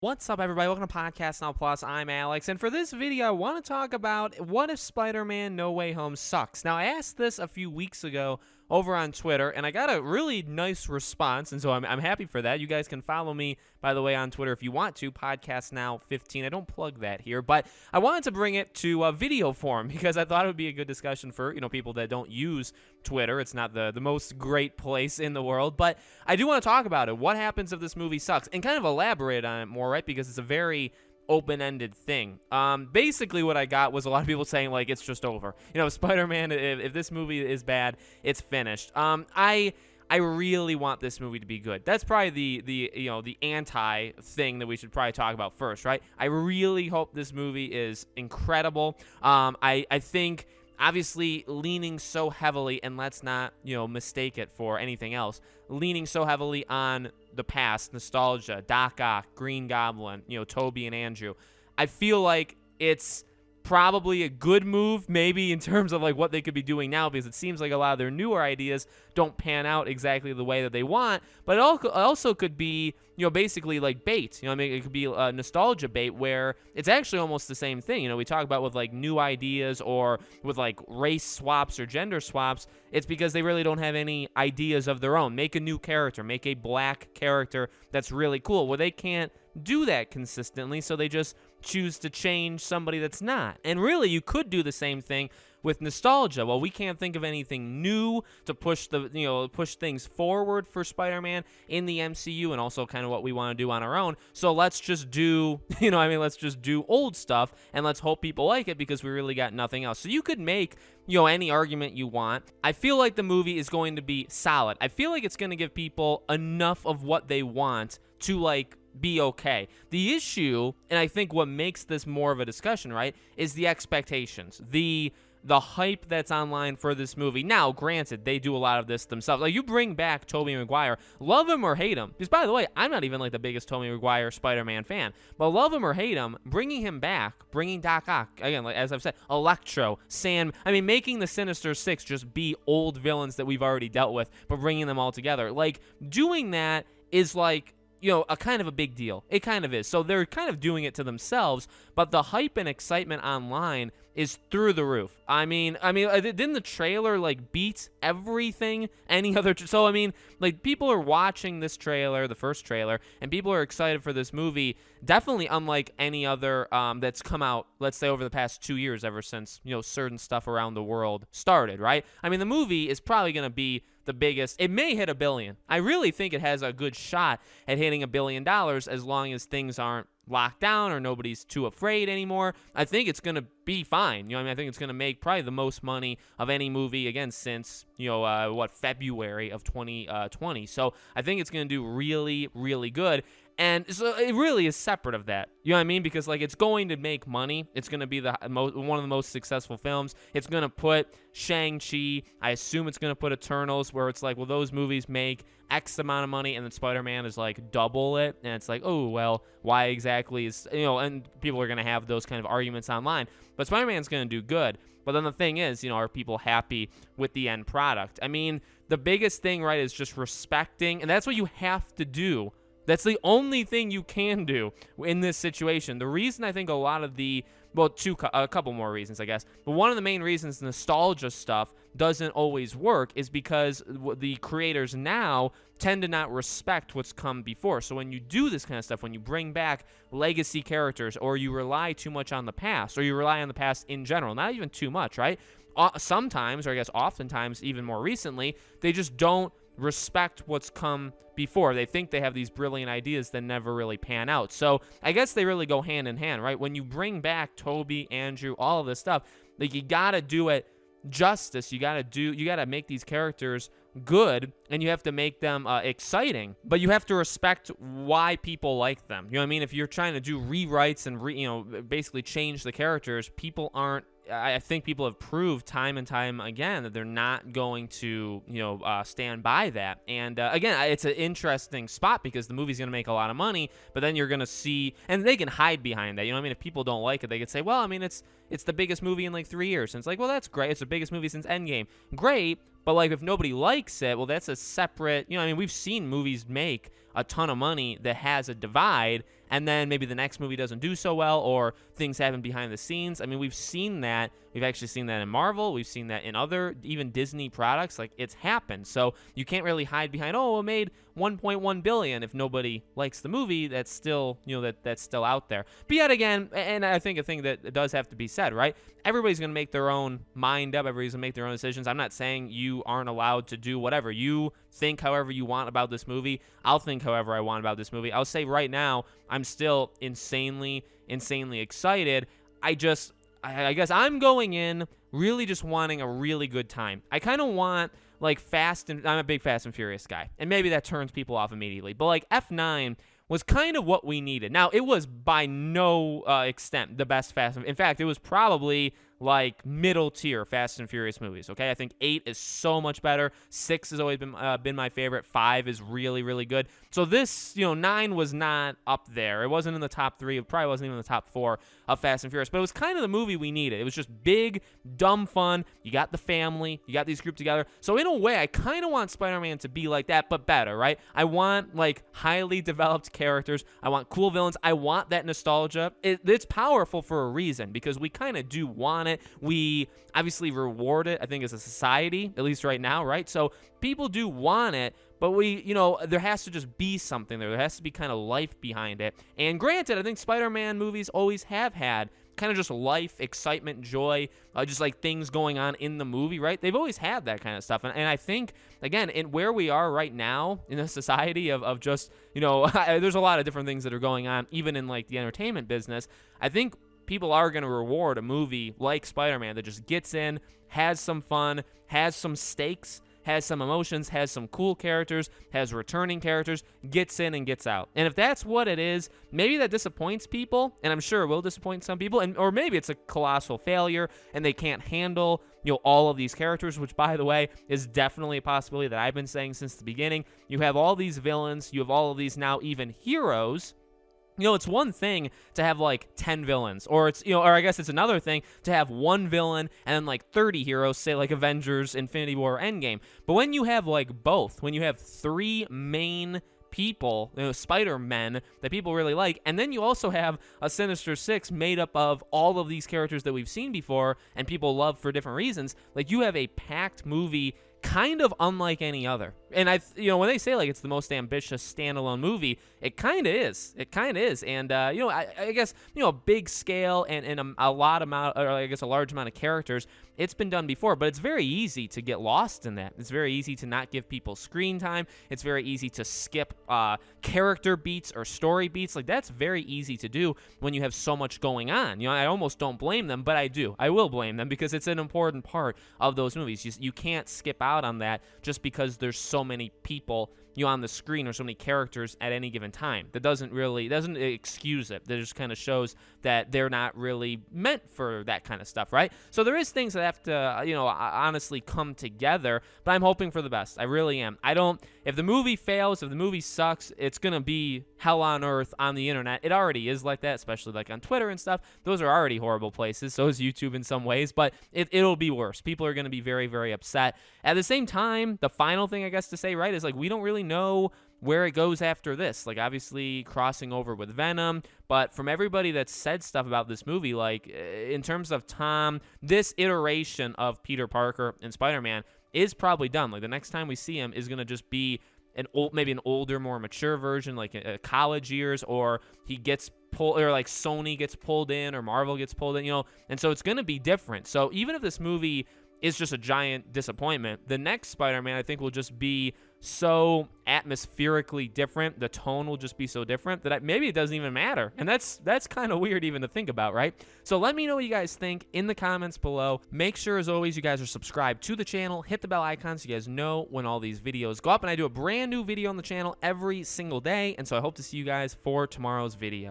What's up, everybody? Welcome to Podcast Now Plus. I'm Alex, and for this video, I want to talk about what if Spider-Man No Way Home sucks. Now, I asked this a few weeks ago over on Twitter, and I got a really nice response, and so I'm happy for that. You guys can follow me, by the way, on Twitter if you want to, Podcast Now 15. I don't plug that here, but I wanted to bring it to video form because I thought it would be a good discussion for people that don't use Twitter. It's not the most great place in the world, but I do want to talk about it. What happens if this movie sucks? And kind of elaborate on it more, right? Because it's a very open-ended thing. Basically what I got was a lot of people saying, like, it's just over. Spider-Man, if this movie is bad, it's finished. I really want this movie to be good. That's probably the anti thing that we should probably talk about first, right? I really hope this movie is incredible. I think obviously leaning so heavily, and let's not, mistake it for anything else, leaning so heavily on the past, nostalgia, Doc Ock, Green Goblin, Toby and Andrew. I feel like it's probably a good move, maybe in terms of like what they could be doing now, because it seems like a lot of their newer ideas don't pan out exactly the way that they want. But it also could be, basically like bait. It could be a nostalgia bait where it's actually almost the same thing. We talk about with like new ideas or with like race swaps or gender swaps. It's because they really don't have any ideas of their own. Make a new character, make a black character that's really cool. Well, they can't do that consistently, so they just choose to change somebody that's not. And really, you could do the same thing with nostalgia. Well, we can't think of anything new to push push things forward for Spider-Man in the MCU, and also kind of what we want to do on our own. So let's just do, let's just do old stuff, and let's hope people like it because we really got nothing else. So you could make, any argument you want. I feel like the movie is going to be solid. I feel like it's going to give people enough of what they want to, like, be okay. The issue, and I think what makes this more of a discussion, right, is the expectations, the hype that's online for this movie. Now, granted, they do a lot of this themselves. Like, you bring back Tobey Maguire, love him or hate him, because, by the way, I'm not even like the biggest Tobey Maguire Spider-Man fan, but love him or hate him, bringing him back, bringing Doc Ock, again, like, as I've said, Electro, making the Sinister Six just be old villains that we've already dealt with, but bringing them all together. Like, doing that is like, a kind of a big deal. It kind of is. So they're kind of doing it to themselves, but the hype and excitement online is through the roof. Didn't the trailer like beat everything any other? So people are watching this trailer, the first trailer, and people are excited for this movie. Definitely unlike any other that's come out, let's say, over the past 2 years, ever since certain stuff around the world started. Right? The movie is probably going to be the biggest. It may hit $1 billion. I really think it has a good shot at hitting $1 billion as long as things aren't locked down or nobody's too afraid anymore. I think it's going to be fine. I think it's going to make probably the most money of any movie, again, since, February of 2020. So I think it's going to do really, really good. And so it really is separate of that. You know what I mean? Because, like, it's going to make money. It's going to be one of the most successful films. It's going to put Shang-Chi. I assume it's going to put Eternals, where it's like, well, those movies make X amount of money, and then Spider-Man is like double it. And it's like, oh, well, why exactly is, and people are going to have those kind of arguments online. But Spider-Man's going to do good. But then the thing is, are people happy with the end product? The biggest thing, right, is just respecting, and that's what you have to do. That's the only thing you can do in this situation. The reason I think a lot of a couple more reasons, I guess, but one of the main reasons nostalgia stuff doesn't always work is because the creators now tend to not respect what's come before. So when you do this kind of stuff, when you bring back legacy characters, or you rely too much on the past, or you rely on the past in general, not even too much, right? Sometimes, or I guess oftentimes, even more recently, they just don't respect what's come before. They think they have these brilliant ideas that never really pan out. So I guess they really go hand in hand, right? When you bring back Toby, Andrew, all of this stuff, like, you gotta do it justice. You gotta make these characters good, and you have to make them exciting, but you have to respect why people like them. You know what I mean? If you're trying to do rewrites and basically change the characters, people aren't I think people have proved time and time again that they're not going to, stand by that. And again, it's an interesting spot because the movie's going to make a lot of money, but then you're going to see, and they can hide behind that. If people don't like it, they could say, well, it's the biggest movie in like 3 years. And it's like, well, that's great. It's the biggest movie since Endgame. Great. But like, if nobody likes it, well, that's a separate, we've seen movies make a ton of money that has a divide, and then maybe the next movie doesn't do so well, or things happen behind the scenes. I mean, we've seen that. We've actually seen that in Marvel. We've seen that in other, even Disney products. Like, it's happened. So you can't really hide behind, oh, it made 1.1 billion. If nobody likes the movie, that's still, that's still out there. But yet again, and I think a thing that does have to be said, right? Everybody's going to make their own mind up. Everybody's going to make their own decisions. I'm not saying you aren't allowed to do whatever. You think however you want about this movie. I'll think however I want about this movie. I'll say right now, I'm still insanely excited. I guess I'm going in really just wanting a really good time. I kind of want, like, I'm a big Fast and Furious guy, and maybe that turns people off immediately, but like F9 was kind of what we needed. Now, it was by no extent the best in fact, it was probably like middle tier Fast and Furious movies, okay? I think 8 is so much better. 6 has always been my favorite. 5 is really, really good. So this, 9 was not up there. It wasn't in the top 3. It probably wasn't even in the top 4 of Fast and Furious, but it was kind of the movie we needed. It was just big, dumb fun. You got the family. You got these group together. So in a way, I kind of want Spider-Man to be like that, but better, right? I want, like, highly developed characters. I want cool villains. I want that nostalgia. It's powerful for a reason, because we kind of do want it. We obviously reward it, I think, as a society, at least right now, right? So people do want it, but there has to just be something there. There has to be kind of life behind it. And granted, I think Spider-Man movies always have had kind of just life, excitement, joy, just like things going on in the movie, right? They've always had that kind of stuff. And I think, again, in where we are right now in the society of just, there's a lot of different things that are going on, even in like the entertainment business. I think people are going to reward a movie like Spider-Man that just gets in, has some fun, has some stakes, has some emotions, has some cool characters, has returning characters, gets in and gets out. And if that's what it is, maybe that disappoints people, and I'm sure it will disappoint some people, or maybe it's a colossal failure and they can't handle, all of these characters, which, by the way, is definitely a possibility that I've been saying since the beginning. You have all these villains, you have all of these now even heroes. It's one thing to have like 10 villains, or or I guess it's another thing to have one villain and then like 30 heroes, say like Avengers, Infinity War, Endgame. But when you have like both, when you have 3 main people, Spider-Men that people really like, and then you also have a Sinister Six made up of all of these characters that we've seen before and people love for different reasons, like you have a packed movie kind of unlike any other. And when they say like it's the most ambitious standalone movie, it kind of is. It kind of is. And I guess a big scale and a large amount of characters. It's been done before, but it's very easy to get lost in that. It's very easy to not give people screen time. It's very easy to skip character beats or story beats. Like, that's very easy to do when you have so much going on. I almost don't blame them, but I do. I will blame them because it's an important part of those movies. You can't skip out on that just because there's so many people on the screen or so many characters at any given time. That doesn't excuse it. That just kind of shows that they're not really meant for that kind of stuff, right? So there is things that have to, honestly come together, but I'm hoping for the best. I really am. If the movie fails, if the movie sucks, it's going to be hell on earth on the internet. It already is like that, especially like on Twitter and stuff. Those are already horrible places. So is YouTube in some ways, but it'll be worse. People are going to be very, very upset. At the same time, the final thing I guess to say, right, is like we don't really know where it goes after this. Like, obviously crossing over with Venom, but from everybody that's said stuff about this movie, like in terms of Tom, this iteration of Peter Parker and Spider-Man is probably done. Like, the next time we see him is going to just be maybe an older, more mature version, like college years, or he gets pulled, or like Sony gets pulled in, or Marvel gets pulled in, and so it's going to be different. So even if this movie is just a giant disappointment, the next Spider-Man, I think, will just be so atmospherically different. The tone will just be so different that maybe it doesn't even matter. And that's kind of weird even to think about, right? So let me know what you guys think in the comments below. Make sure, as always, you guys are subscribed to the channel. Hit the bell icon so you guys know when all these videos go up. And I do a brand new video on the channel every single day. And so I hope to see you guys for tomorrow's video.